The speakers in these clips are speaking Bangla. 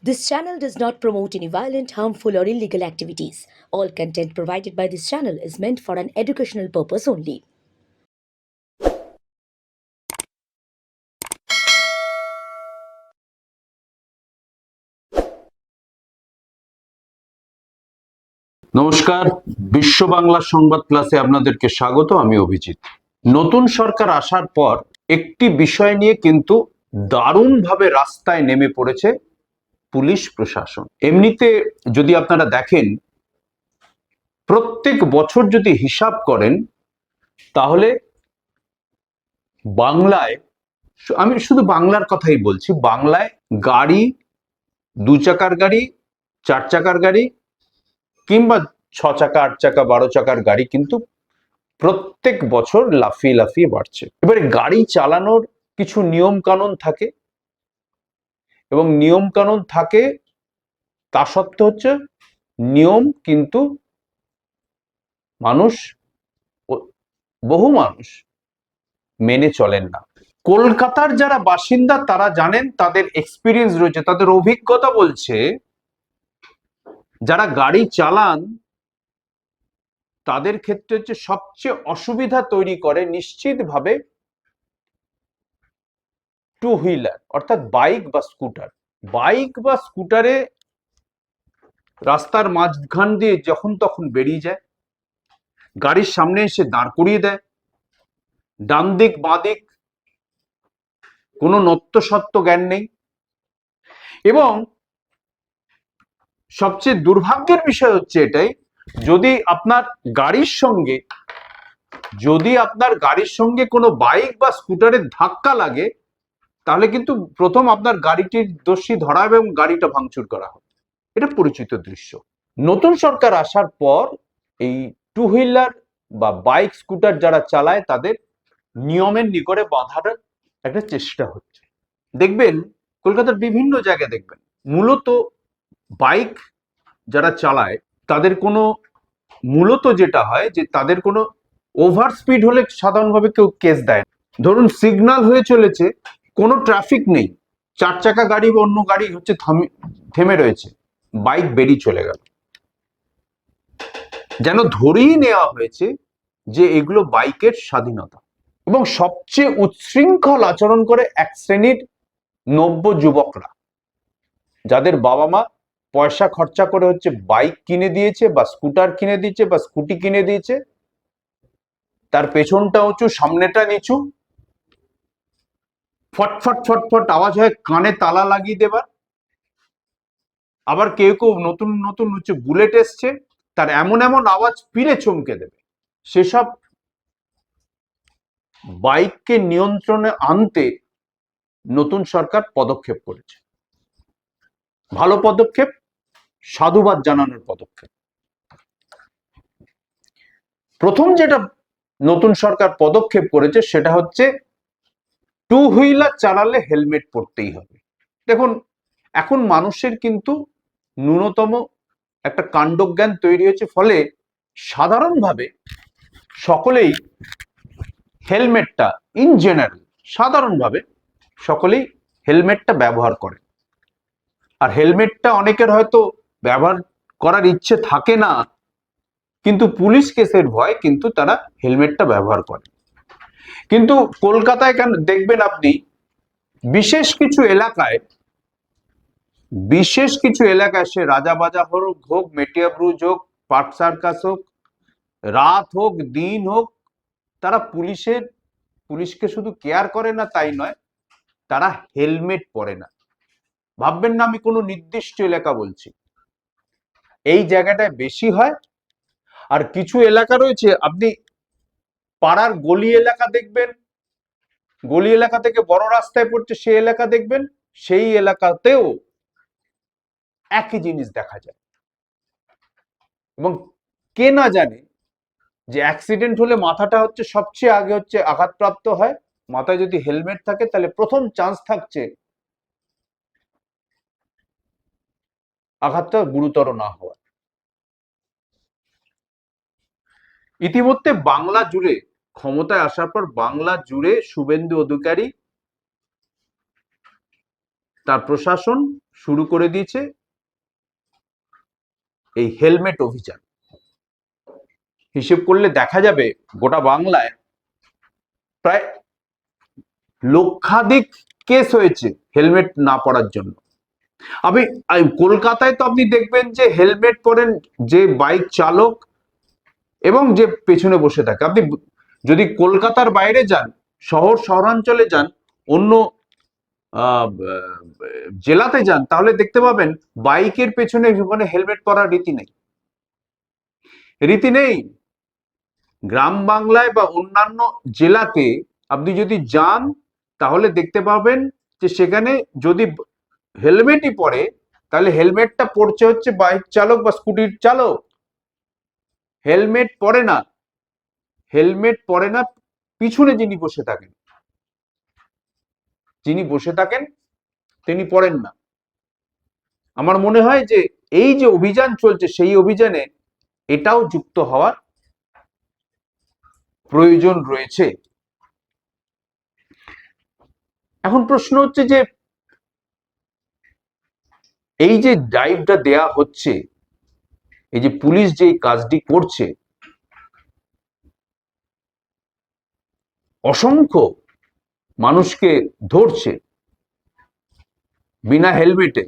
This channel does not promote any violent, harmful, or illegal activities. All content provided by this channel is meant for an educational purpose only. নমস্কার, বিশ্ব বাংলা সংবাদ ক্লাসে আপনাদেরকে স্বাগত। আমি অভিজিৎ। নতুন সরকার আসার পর একটি বিষয় নিয়ে কিন্তু দারুণভাবে রাস্তায় নেমে পড়েছে পুলিশ প্রশাসন। এমনিতে যদি আপনারা দেখেন, প্রত্যেক বছর যদি হিসাব করেন, তাহলে বাংলায়, আমি শুধু বাংলার কথাই বলছি, বাংলায় গাড়ি, 2 চাকার গাড়ি, 4 চাকার গাড়ি কিংবা 6 চাকা, 8 চাকা, 12 চাকার গাড়ি কিন্তু প্রত্যেক বছর লাফিয়ে লাফিয়ে বাড়ছে। এবারে গাড়ি চালানোর কিছু নিয়ম কানুন থাকে, এবং নিয়ম কানুন থাকে, তা সত্ত্বেও হচ্ছে নিয়ম কিন্তু বহু মানুষ মেনে চলেন না। কলকাতার যারা বাসিন্দা তারা জানেন, তাদের এক্সপিরিয়েন্স রয়েছে, তাদের অভিজ্ঞতা বলছে, যারা গাড়ি চালান তাদের ক্ষেত্রে হচ্ছে সবচেয়ে অসুবিধা তৈরি করে নিশ্চিতভাবে টু হুইলার, অর্থাৎ বাইক বা স্কুটার। বাইক বা স্কুটারে রাস্তার মাঝখান দিয়ে যখন তখন বেরিয়ে যায়, গাড়ির সামনে এসে দাঁড় করিয়ে দেয়, ডান দিক বাঁ দিক কোনো নত্যসত্ত্ব জ্ঞান নেই। এবং সবচেয়ে দুর্ভাগ্যের বিষয় হচ্ছে এটাই, যদি আপনার গাড়ির সঙ্গে কোনো বাইক বা স্কুটারের ধাক্কা লাগে, তাহলে কিন্তু প্রথম আপনার গাড়িটির দোষী ধরা হবে এবং গাড়িটা ভাঙচুর করা হবে। এটা পরিচিত দৃশ্য। নতুন সরকার আসার পর এই টু হুইলার বা বাইক স্কুটার যারা চালায় তাদের নিয়মের নিকটে বাঁধার একটা চেষ্টা হচ্ছে। দেখবেন কলকাতার বিভিন্ন জায়গায় দেখবেন মূলত বাইক যারা চালায় তাদের কোনো, মূলত যেটা হয় যে তাদের কোনো ওভার স্পিড হলে সাধারণভাবে কেউ কেস দেয়। ধরুন সিগন্যাল হয়ে চলেছে, কোনো ট্রাফিক নেই, 4 চাকা গাড়ি বা অন্য গাড়ি হচ্ছে থেমে রয়েছে, বাইক বেরিয়ে চলে গেল, যেন ধরেই নেওয়া হয়েছে যে এগুলো বাইকের স্বাধীনতা। এবং সবচেয়ে উচ্ছৃঙ্খল আচরণ করে এক শ্রেণীর নব্য যুবকরা, যাদের বাবা মা পয়সা খরচা করে হচ্ছে বাইক কিনে দিয়েছে বা স্কুটার কিনে দিয়েছে বা স্কুটি কিনে দিয়েছে, তার পেছনটা উঁচু, সামনেটা নিচু, ফটফট ফটফট আওয়াজ হয়, কানে তালা লাগিয়ে দেবার। আবার কেউ কেউ নতুন নতুন হচ্ছে বুলেট এসছে, তার এমন এমন আওয়াজ পিলে চমকে দেবে। সেসব বাইককে নিয়ন্ত্রণে আনতে নতুন সরকার পদক্ষেপ করেছে। ভালো পদক্ষেপ, সাধুবাদ জানানোর পদক্ষেপ। প্রথম যেটা নতুন সরকার পদক্ষেপ করেছে সেটা হচ্ছে টু হুইলার চালালে হেলমেট পরতেই হবে। দেখুন, এখন মানুষের কিন্তু ন্যূনতম একটা কাণ্ডজ্ঞান তৈরি হয়েছে, ফলে সাধারণভাবে সকলেই হেলমেটটা, ইন জেনারেল সাধারণভাবে সকলেই হেলমেটটা ব্যবহার করে। আর হেলমেটটা অনেকের হয়তো ব্যবহার করার ইচ্ছে থাকে না, কিন্তু পুলিশ কেসের ভয় কিন্তু তারা হেলমেটটা ব্যবহার করে। কিন্তু কলকাতায় কেন দেখবেন আপনি, বিশেষ কিছু এলাকায় সে রাজাবাজার হোক, মেটিয়া ব্রুজ হোক, পার্ক সার্কাস হোক, রাত হোক দিন হোক, তারা পুলিশকে শুধু কেয়ার করে না তাই নয়, তারা হেলমেট পরে না। ভাববেন না আমি কোনো নির্দিষ্ট এলাকা বলছি, এই জায়গাটায় বেশি হয়। আর কিছু এলাকা রয়েছে, আপনি পাড়ার গলি এলাকা দেখবেন, গলি এলাকা থেকে বড় রাস্তায় পড়ছে সেই এলাকা দেখবেন, সেই এলাকাতেও একই জিনিস দেখা যায়। এবং কে না জানে যে অ্যাক্সিডেন্ট হলে মাথাটা হচ্ছে সবচেয়ে আগে হচ্ছে আঘাতপ্রাপ্ত হয়। মাথায় যদি হেলমেট থাকে তাহলে প্রথম চান্স থাকছে আঘাতটা গুরুতর না হওয়ার। ইতিমধ্যে বাংলা জুড়ে, ক্ষমতায় আসার পর বাংলা জুড়ে শুভেন্দু অধিকারী তার প্রশাসন শুরু করে দিয়েছে এই হেলমেট অভিযান। হিসেব করলে দেখা যাবে গোটা বাংলায় প্রায় লক্ষাধিক কেস হয়েছে হেলমেট না পরার জন্য। কলকাতায় তো আপনি দেখবেন যে হেলমেট পরেন যে বাইক চালক এবং যে পেছনে বসে থাকে। আপনি যদি কলকাতার বাইরে যান, শহরাঞ্চলে যান, অন্য জেলাতে যান, তাহলে দেখতে পাবেন বাইকের পেছনে ওখানে হেলমেট পরার রীতি নেই। গ্রাম বাংলায় বা অন্যান্য জেলাতে আপনি যদি যান তাহলে দেখতে পাবেন যে সেখানে যদি হেলমেটই পরে, তাহলে হেলমেটটা পড়ছে হচ্ছে বাইক চালক বা স্কুটির চালক। হেলমেট পরে না পিছনে যিনি বসে থাকেন তিনি পড়েন না। আমার মনে হয় যে এই যে অভিযান চলছে সেই অভিযানে এটাও যুক্ত হওয়ার প্রয়োজন রয়েছে। এখন প্রশ্ন হচ্ছে যে এই যে ড্রাইভটা দেয়া হচ্ছে, এই যে পুলিশ যে কাজটি করছে, অসংখ্য মানুষকে ধরছে, বিনা হেলমেটে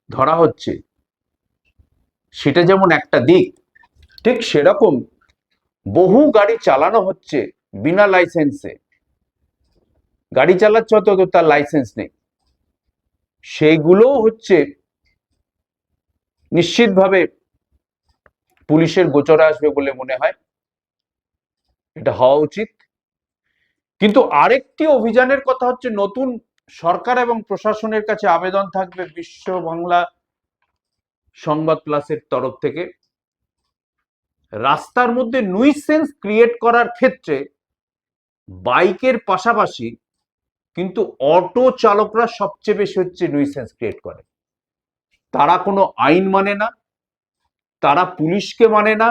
ধরা হচ্ছে, সেটা যেমন একটা দিক, ঠিক সেরকম বহু গাড়ি চালানো হচ্ছে বিনা লাইসেন্সে। গাড়ি চালাচ্ছে অথচ তার লাইসেন্স নেই, সেইগুলো হচ্ছে নিশ্চিতভাবে পুলিশের গোচরে আসবে বলে মনে হয়। এটা হওয়া উচিত। কিন্তু আরেকটি অভিযানের কথা হচ্ছে, নতুন সরকার এবং প্রশাসনের কাছে আবেদন থাকবে বিশ্ব বাংলা সংবাদ প্লাসের তরফ থেকে, রাস্তার মধ্যে নুইসেন্স ক্রিয়েট করার ক্ষেত্রে বাইকের পাশাপাশি কিন্তু অটো চালকরা সবচেয়ে বেশি হচ্ছে নুইসেন্স ক্রিয়েট করে। তারা কোনো আইন মানে না, তারা পুলিশকে মানে না,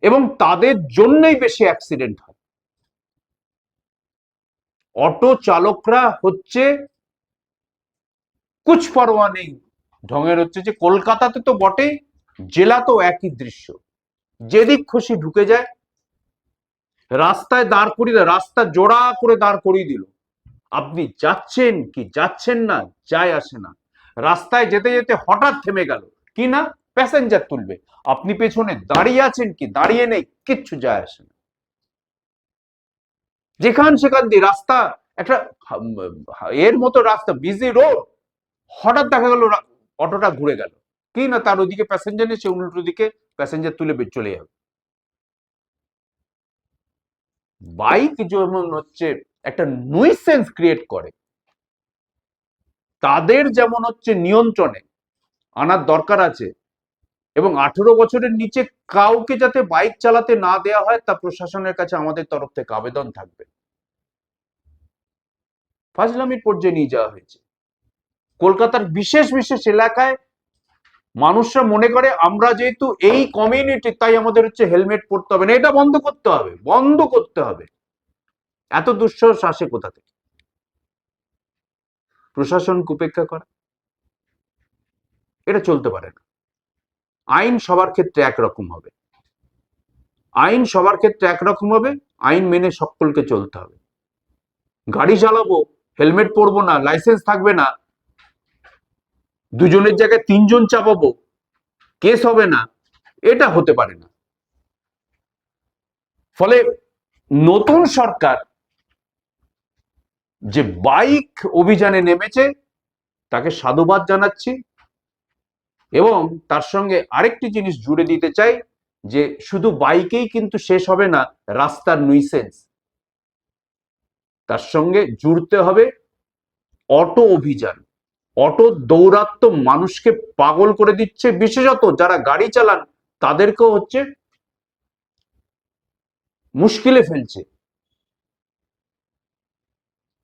এবং তাদের জন্যই বেশি অ্যাক্সিডেন্ট হয়। অটো চালকরা হচ্ছে কুছ পরোয়া নেই ঢঙের, হচ্ছে যে কলকাতাতে তো বটেই, জেলাতেও একই দৃশ্য। যেদিক খুশি ঢুকে যায়, রাস্তায় দাঁড় করিয়ে দেয়, রাস্তা জোড়া করে দাঁড় করিয়ে দিল। আপনি যাচ্ছেন কি যাচ্ছেন না যায় আসে না। রাস্তায় যেতে যেতে হঠাৎ থেমে গেল, কি না প্যাসেঞ্জার তুলবে, আপনি পেছনে দাঁড়িয়ে আছেন কি দাঁড়িয়ে নেই, কিচ্ছু যায় আসে না। সেখান দিয়ে রাস্তা একটা এর মতো রাস্তা, বিজি রোড, হঠাৎ দেখা গেল অটোটা ঘুরে গেল, কি না তার ওদিকে প্যাসেঞ্জার নেই, সে উল্টো দিকে প্যাসেঞ্জার তুলে চলে যাবে। বাইক যেমন হচ্ছে একটা নুইসেন্স ক্রিয়েট করে, তাদের যেমন হচ্ছে নিয়ন্ত্রণে আনার দরকার আছে, এবং 18 বছরের নিচে কাউকে যাতে বাইক চালাতে না দেওয়া হয় তা প্রশাসনের কাছে আমাদের তরফ থেকে আবেদন থাকবে। ফাজলামির পর্যায়ে নিয়ে যাওয়া হয়েছে। কলকাতার বিশেষ এলাকায় মানুষরা মনে করে আমরা যেহেতু এই কমিউনিটি তাই আমাদের হচ্ছে হেলমেট পরতে হবে না। এটা বন্ধ করতে হবে। এত দুঃসাহস আসে কোথা থেকে? প্রশাসনকে উপেক্ষা করা, এটা চলতে পারে না। আইন সবার ক্ষেত্রে একরকম হবে, আইন মেনে সকলকে চলতে হবে। গাড়ি চালাবো, হেলমেট পরবো না, লাইসেন্স থাকবে না, দুজনের জায়গায় তিনজন চাপাবো, কেস হবে না, এটা হতে পারে না। ফলে নতুন সরকার যে বাইক অভিযানে নেমেছে তাকে সাধুবাদ জানাচ্ছি, এবং তার সঙ্গে আরেকটি জিনিস জুড়ে দিতে চাই যে শুধু বাইকেই কিন্তু শেষ হবে না রাস্তার নুইসেন্স, তার সঙ্গে জুড়তে হবে অটো অভিযান। অটো দৌরাত্ম্য মানুষকে পাগল করে দিচ্ছে, বিশেষত যারা গাড়ি চালান তাদেরকেও হচ্ছে মুশকিলে ফেলছে।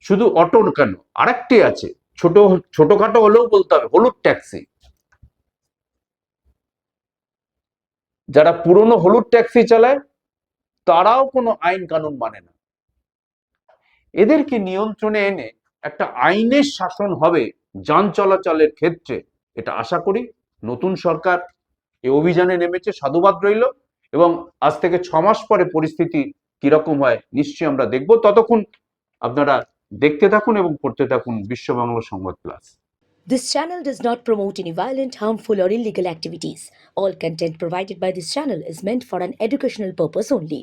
শুধু অটো কেন, আরেকটি আছে, ছোটখাটো হলেও বলতে হবে, হলুদ ট্যাক্সি। যারা পুরনো হলুদ ট্যাক্সি চালায় তারাও কোনো আইন কানুন মানে না। এদেরকে নিয়ন্ত্রণে এনে একটা আইনের শাসন হবে যান চলাচলের ক্ষেত্রে, এটা আশা করি। নতুন সরকার এই অভিযানে নেমেছে, সাধুবাদ রইল। এবং আজ থেকে 6 মাস পরে পরিস্থিতি কিরকম হয় নিশ্চয়ই আমরা দেখব। ততক্ষণ আপনারা দেখতে থাকুন এবং পড়তে থাকুন বিশ্ব বাংলা সংবাদ plus. This channel does not promote any violent, harmful, or illegal activities. All content provided by this channel is meant for an educational purpose only.